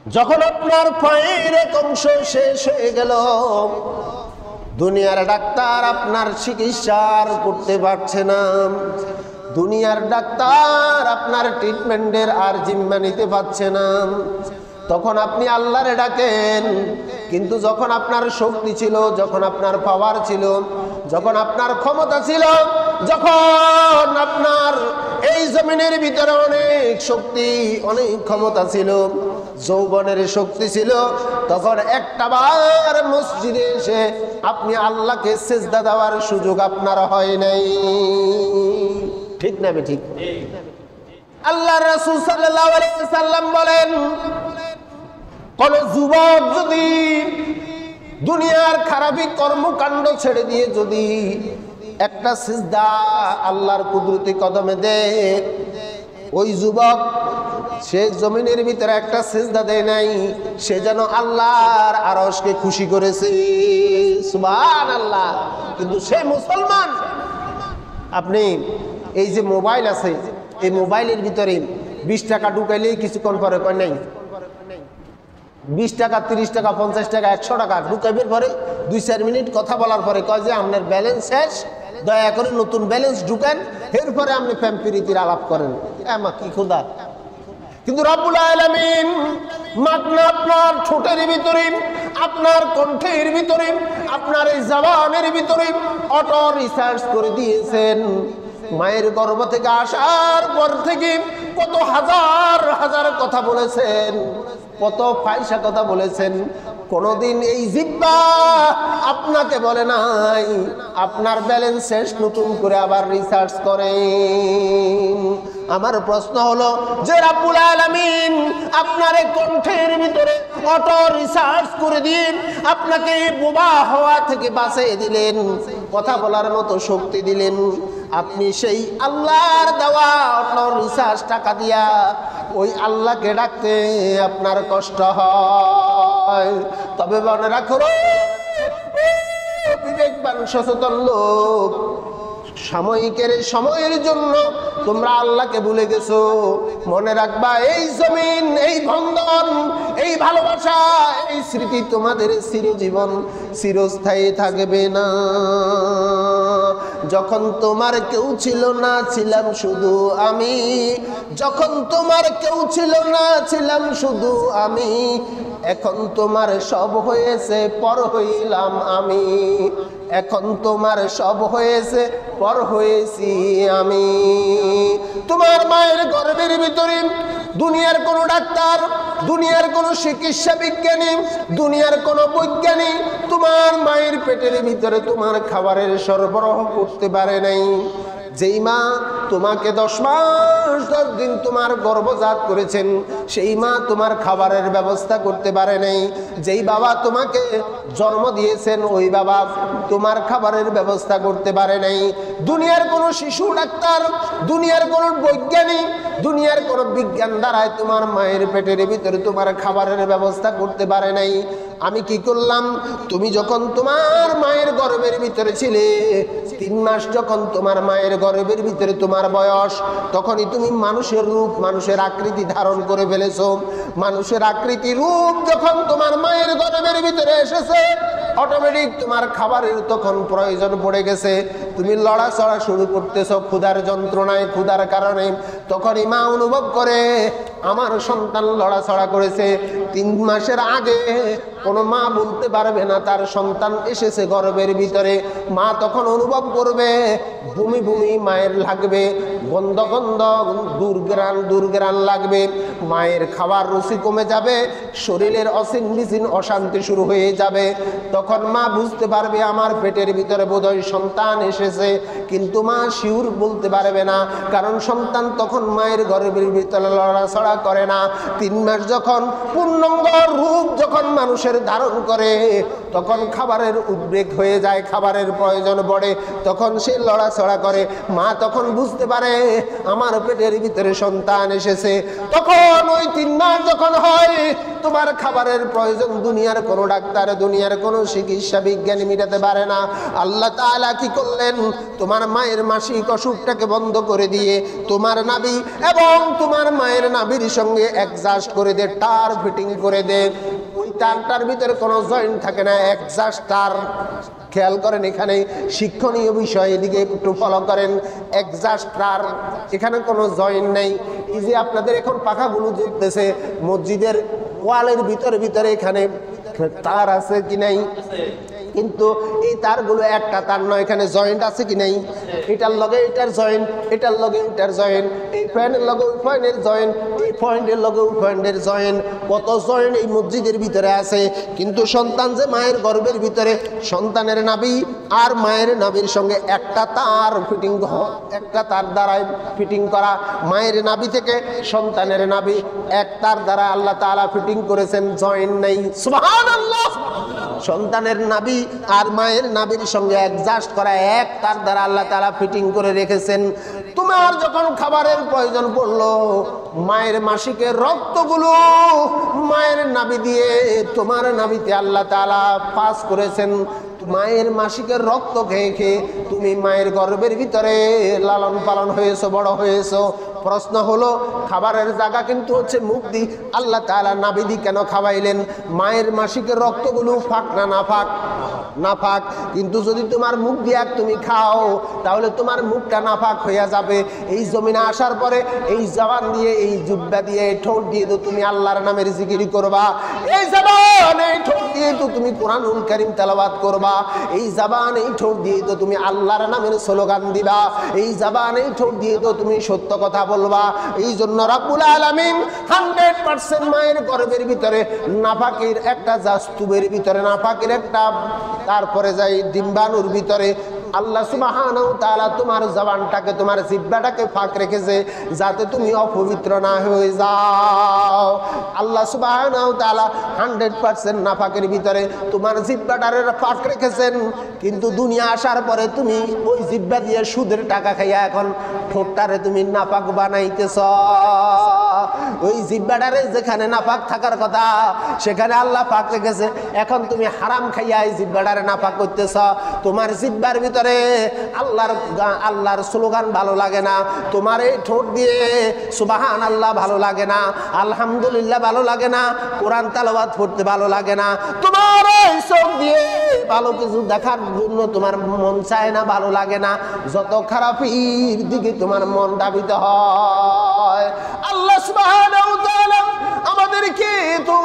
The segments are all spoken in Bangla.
যখন আপনার পায়ের এক অংশ শেষ হয়ে গেল, দুনিয়ার ডাক্তার আপনার চিকিৎসা করতে পারছে না, দুনিয়ার ডাক্তার আপনার ট্রিটমেন্টের আর জিম্মা নিতে পারছে না, তখন আপনি আল্লাহরে ডাকেন। কিন্তু যখন আপনার শক্তি ছিল, যখন আপনার পাওয়ার ছিল, যখন আপনার ক্ষমতা ছিল, যখন আপনার এই জমিনের ভিতরে অনেক শক্তি, অনেক ক্ষমতা ছিল, যৌবনের শক্তি ছিল, তখন একটাবার মসজিদে এসে আপনি আল্লাহকে সিজদা দেওয়ার সুযোগ আপনার হয় নাই। ঠিক না ঠিক? আল্লাহর রাসূল সাল্লাল্লাহু আলাইহি ওয়াসাল্লাম বলেন, কোন যুবক যদি দুনিয়ার খারাপি কর্মকাণ্ড ছেড়ে দিয়ে যদি একটা সিজদা আল্লাহর কুদরতি কদমে দেয়, ওই যুবক সে জমিনের ভিতরে একটা সিজদা দেয় নাই, সে যেন আল্লাহর আরশকে খুশি করেছে। সুবহানাল্লাহ। কিন্তু সে মুসলমান। আপনি এই যে মোবাইল আছে, এই মোবাইলের ভিতরে 20 টাকা ঢুকাইলেই কিছুক্ষণ পরে কয় নাই, 20 টাকা, 30 টাকা, 50 টাকা, 100 টাকা ঢুকাইবের পরে 2-4 মিনিট কথা বলার পরে কয় যে আপনার ব্যালেন্স শেষ, দয়া করে নতুন ব্যালেন্স ঢুকান, এরপরে আপনি প্রেম প্রীতির আলাপ করেন। এমা কি খোদা! কিন্তু রব্বুল আলামিন মাত্র আপনার ঠোঁটের ভিতরে, আপনার কণ্ঠের ভিতরে, আপনার এই জবানের ভিতরে অটো রিসার্চ করে দিয়েছেন। মায়ের গর্ভ থেকে আসার পর থেকে কত হাজার হাজার কথা বলেছেন, কত ফাইসা কথা বলেছেন, কোনদিন এই জিহ্বা আপনাকে বলে নাই আপনার ব্যালেন্স শেষ, নতুন করে আবার রিসার্চ করেন। আমার প্রশ্ন হলো যে রব্বুল আলামিন আপনার এই কণ্ঠের ভিতরে অটো রিসার্চ করে দিন, আপনাকে বোবা হওয়া থেকে বাঁচিয়ে দিলেন, কথা বলার মতো শক্তি দিলেন, আপনি সেই আল্লাহর দেওয়া অটো রিসার্চ টাকা দিয়া ওই আল্লাহকে ডাকতে আপনার কষ্ট হয়। তবে মনে রাখো, বিবেকবান সচেতন লোক, সাময়িকের সময়ের জন্য তোমরা আল্লাহকে ভুলে গেছো। মনে রাখবা, এই জমিন, এই বন্ধন, এই ভালোবাসা, এই স্মৃতি তোমাদের চিরজীবন চিরস্থায়ী থাকবে না। যখন তোমার কেউ ছিল না, ছিলাম শুধু আমি, যখন তোমার কেউ ছিল না, ছিলাম শুধু আমি, এখন তোমার সব হয়েছে, পর হইলাম আমি, এখন তোমার সব হয়েছে, পর হয়েছি আমি। তোমার মায়ের গর্ভের ভিতরে দুনিয়ার কোন ডাক্তার, দুনিয়ার কোন চিকিৎসা বিজ্ঞানী, দুনিয়ার কোন বৈজ্ঞানিক তোমার মায়ের পেটের ভিতরে তোমার খাবারের সরবরাহ করতে পারে নাই। যেই মা তোমাকে 10 মাস 10 দিন তোমার গর্ভজাত করেছেন, সেই মা তোমার খাবারের ব্যবস্থা করতে পারে নাই। যেই বাবা তোমাকে জন্ম দিয়েছেন, ওই বাবা তোমার খাবারের ব্যবস্থা করতে পারে নাই। দুনিয়ার কোনো শিশু ডাক্তার, দুনিয়ার কোনো বৈজ্ঞানিক, দুনিয়ার কোনো বিজ্ঞান দ্বারায় তোমার মায়ের পেটের ভিতরে তোমার খাবারের ব্যবস্থা করতে পারে নাই। আমি কি করলাম? তুমি যখন তোমার মায়ের গর্ভের ভিতরে ছিলে, 3 মাস যখন তোমার মায়ের গর্ভের ভিতরে তোমার বয়স, তখনই তুমি মানুষের রূপ, মানুষের আকৃতি ধারণ করে ফেলেছো। মানুষের আকৃতি রূপ যখন তোমার মায়ের গর্ভের ভিতরে এসেছে, অটোমেটিক তোমার খাবারের তখন প্রয়োজন পড়ে গেছে। তুমি লড়াচড়া শুরু করতেছো ক্ষুধার যন্ত্রণায়, ক্ষুধার কারণে। তখনই মা অনুভব করে আমার সন্তান লড়াচড়া করেছে। 3 মাসের আগে কোনো মা বলতে পারবে না তার সন্তান এসেছে গর্ভের ভিতরে। মা তখন অনুভব করবে বমি বমি মায়ের লাগবে, গন্ধ গন্ধ, দুর্ঘ্রাণ লাগবে, মায়ের খাবার রুচি কমে যাবে, শরীরের অসীম বিসীম অশান্তি শুরু হয়ে যাবে। তখন মা বুঝতে পারবে আমার পেটের ভিতরে বোধহয় সন্তান এসেছে, কিন্তু মা শিওর বলতে পারবে না, কারণ সন্তান তখন মায়ের গর্ভের ভিতরে লড়াচড়া করে না। 3 মাস যখন পূর্ণাঙ্গ রূপ যখন মানুষের ধারণ করে, তখন খাবারের উদ্বেগ হয়ে যায়, খাবারের প্রয়োজন পড়ে, তখন সে লড়াচড়া করে। মা তখন বুঝতে পারে আমার পেটের ভিতরে সন্তান এসেছে। তখন ওই 3 মাস যখন হয়, তোমার খাবারের প্রয়োজন দুনিয়ার কোনো ডাক্তার, দুনিয়ার কোনো চিকিৎসা বিজ্ঞানী মিটাতে পারে না। আল্লাহ তাআলা কি করলেন, তোমার মায়ের মাসিক অসুখটাকে বন্ধ করে দিয়ে তোমার নাভি এবং তোমার মায়ের নাভির সঙ্গে অ্যাডজাস্ট করে দে, টার ফিটিং করে দে। ওই তারটার ভিতরে কোনো জয়েন্ট থাকে না, অ্যাডজাস্ট তার। খেয়াল করেন, এখানে শিক্ষণীয় বিষয়, এদিকে একটু ফলো করেন। অ্যাডজাস্ট তার, এখানে কোনো জয়েন্ট নেই। এই যে আপনাদের এখন পাখাগুলো জ্বলতেছে, মসজিদের ওয়ালের ভিতরে এখানে তার আছে কি নাই? কিন্তু এই তারগুলো একটা তার নয়, এখানে জয়েন্ট আছে কি নাই? এটার লগে এটার জয়েন্ট, এটার লগে এটার জয়েন্ট, এই ফ্যানের লগে ওই ফ্যানের জয়েন্ট, এই পয়েন্টের লগে ওই পয়েন্টের জয়েন্ট। কত জয়েন্ট এই মসজিদের ভিতরে আছে। কিন্তু সন্তান যে মায়ের গর্ভের ভিতরে, সন্তানের নাভি আর মায়ের নাভির সঙ্গে একটা তার ফিটিং, একটা তার দ্বারাই ফিটিং করা। মায়ের নাভি থেকে সন্তানের নাভি এক তার দ্বারা আল্লাহ তাআলা ফিটিং করেছেন, জয়েন্ট নেই। সুবহানাল্লাহ। সন্তানের নাভি আর মায়ের নাভির সঙ্গে অ্যাডজাস্ট করা এক তার দ্বারা আল্লাহ তাআলা ফিটিং করে রেখেছেন। তোমার যখন খাবারের প্রয়োজন পড়লো, মায়ের মাসিকের রক্তগুলো মায়ের নাভি দিয়ে তোমার নাভিতে আল্লাহ তাআলা পাস করেছেন। মায়ের মাসিকের রক্ত খেয়ে খেয়ে তুমি মায়ের গর্ভের ভিতরে লালন পালন হয়েছো, বড় হয়েছো। প্রশ্ন হলো, খাবারের জায়গা কিন্তু হচ্ছে মুখ দি, আল্লাহ তাআলা নাভি দি কেন খাওয়াইলেন? মায়ের মাসিকের রক্তগুলো ফাঁক না নাফাক? নাফাক। কিন্তু যদি তোমার মুখ দিয়ে তুমি খাও, তাহলে তোমার মুখটা নাফাক হইয়া যাবে। এই জমিনে আসার পরে এই জবান দিয়ে, এই জিহ্বা দিয়ে, এই ঠোঁট দিয়ে তো তুমি আল্লাহর নামের জিকির করবা। এই জবান, এই ঠোঁট দিয়ে তো তুমি কোরআনুল কারীম তেলাওয়াত করবা। এই জবান, এই ঠোঁট দিয়ে তো তুমি আল্লাহর নামের স্লোগান দিবা। এই জবান, এই ঠোঁট দিয়ে তো তুমি সত্য কথা বলবা। এই জন্য রব্বুল আলামিন 100% মায়ের গর্ভের ভিতরে নাফাকের একটা জাস্তুবের ভিতরে নাফাকের একটা, তারপরে যাই ডিম্বাণুর ভিতরে আল্লাহ সুবহানাহু ওয়া তাআলা তোমার জবানটাকে, তোমার জিহ্বাটাকে ফাঁক রেখেছে যাতে তুমি অপবিত্র না হয়ে যাও। আল্লাহ সুবহানাহু ওয়া তাআলা 100% নাফাকের ভিতরে তোমার জিহ্বাটারে ফাঁক রেখেছেন। কিন্তু দুনিয়া আসার পরে তুমি ওই জিহ্বা দিয়ে সুদের টাকা খাইয়া এখন ঠোঁটটারে তুমি নাপাক বানাইতেছ। ওই জিহ্বাটারে যেখানে নাপাক থাকার কথা সেখানে আল্লাহ পাক রেখেছে, এখন তুমি হারাম খাইয়া এই জিহ্বাটারে নাপাক করতেছ। তোমার জিহ্বার ভিতরে আল্লাহর স্লোগান ভালো লাগে না, তোমার এই ঠোঁট দিয়ে সুবহানাল্লাহ ভালো লাগে না, আলহামদুলিল্লাহ ভালো লাগে না, কোরআন তেলাওয়াত পড়তে ভালো লাগে না, তোমার এই চোখ দিয়ে ভালো কিছু দেখার জন্য তোমার মন চায় না, ভালো লাগে না, যত খারাপির দিকে তোমার মন ধাবিত হয়। আল্লাহ সুবহানাহু ওয়া তাআলা আমাদেরকে তো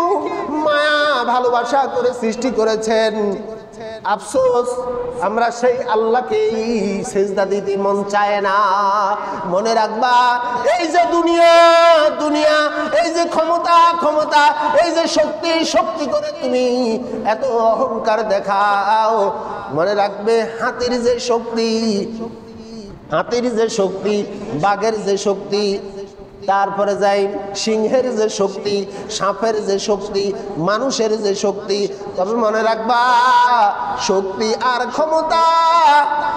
মায়া ভালোবাসা করে সৃষ্টি করেছেন। আফসোস আমরা সেই আল্লাহকেই সেজদা দিতে মন চায় না। মনে রাখবা, এই যে দুনিয়া, এই যে ক্ষমতা, এই যে শক্তি করে তুমি এত অহংকার দেখাও, মনে রাখবে হাতির যে শক্তি, বাঘের যে শক্তি, তারপরে যাই সিংহের যে শক্তি, সাপের যে শক্তি, মানুষের যে শক্তি, তবে মনে রাখবা শক্তি আর ক্ষমতা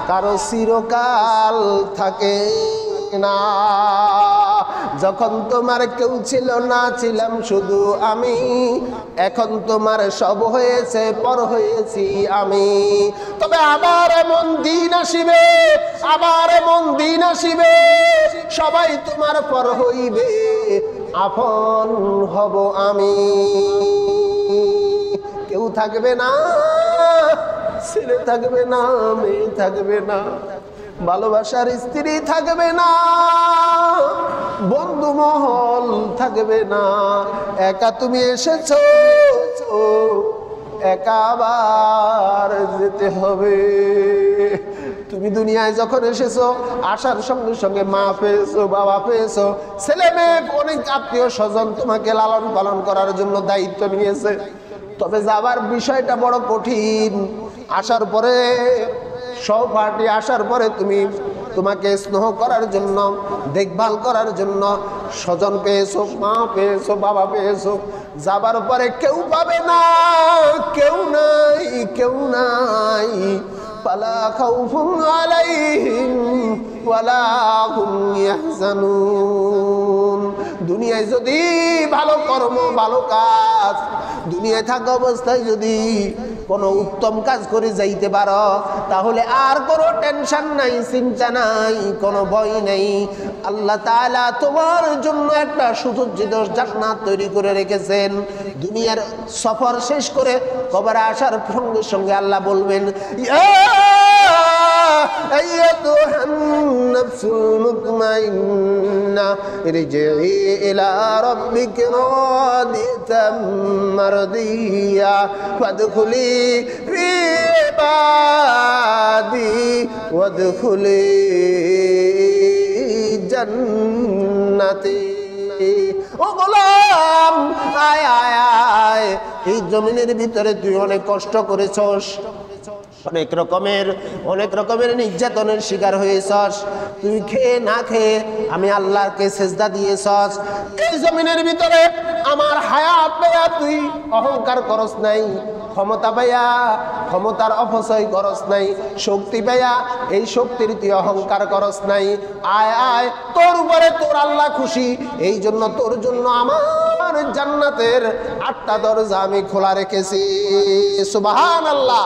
কারো চিরকাল থাকে না। যখন তোমার কেউ ছিল না, ছিলাম শুধু আমি, এখন তোমার সব হয়েছে, পর হয়েছি আমি। তবে আবার এমন দিন আসিবে, সবাই তোমার পর হইবে, আপন হব আমি। কেউ থাকবে না, ছেলে থাকবে না, মেয়ে থাকবে না, ভালোবাসার স্ত্রী থাকবে না, বন্ধু মহল থাকবে না, একা তুমি এসেছো, একা আবার যেতে হবে। তুমি দুনিয়ায় যখন এসেছো, আসার সঙ্গে সঙ্গে মা পেয়েছো, বাবা পেয়েছো, ছেলে মেয়ে, অনেক আত্মীয় স্বজন তোমাকে লালন পালন করার জন্য দায়িত্ব নিয়েছে। তবে যাবার বিষয়টা বড় কঠিন। আসার পরে সহপাঠী আসার পরে তোমাকে স্নেহ করার জন্য, দেখভাল করার জন্য স্বজন পেয়েছো, মা পেয়েছো, বাবা পেয়েছো, যাবার পরে কেউ পাবে না, কেউ নাই, কেউ নাই। ফালা খাউফুন আলাইহিম ওয়ালা হুম ইয়াহজানুন। দুনিয়ায় যদি ভালো কর্ম, ভালো কাজ, দুনিয়ায় থাকা অবস্থায় যদি কোনো উত্তম কাজ করে যাইতে পারো, তাহলে আর কোনো টেনশন নাই, চিন্তা নাই, কোনো ভয় নেই। আল্লাহ তাআলা তোমার জন্য একটা সুসজ্জিত জান্নাত তৈরি করে রেখেছেন। দুনিয়ার সফর শেষ করে কবরে আসার সঙ্গে সঙ্গে আল্লাহ বলবেন, ইয়া আইয়াতুহান নাফসুল মুতমাইন্নাহ ইরজিই ইলা রাব্বিকি রাদিয়াতাম মারদিয়া ফাদখুলি ফি ইবাদি ওয়াদখুলি জান্নাতি। ও গোলাম, আয় আয় আয়, এই জমিনের ভিতরে তুই অনেক কষ্ট করেছস, অনেক রকমের নির্যাতনের শিকার হয়েছস, তুই খেয়ে না খেয়ে আমি আল্লাহকে সেজদা দিয়েছস। এই জমিনের ভিতরে আমার হায়াত পাইয়া তুই অহংকার করস নাই, ক্ষমতা পাইয়া ক্ষমতার অপচয় করস নাই, শক্তি পাইয়া এই শক্তির তুই অহংকার করস নাই। আয় আয়, তোর উপরে তোর আল্লাহ খুশি, এই জন্য তোর জন্য আমার জান্নাতের 8টা দরজা আমি খোলা রেখেছি। সুবহানাল্লাহ।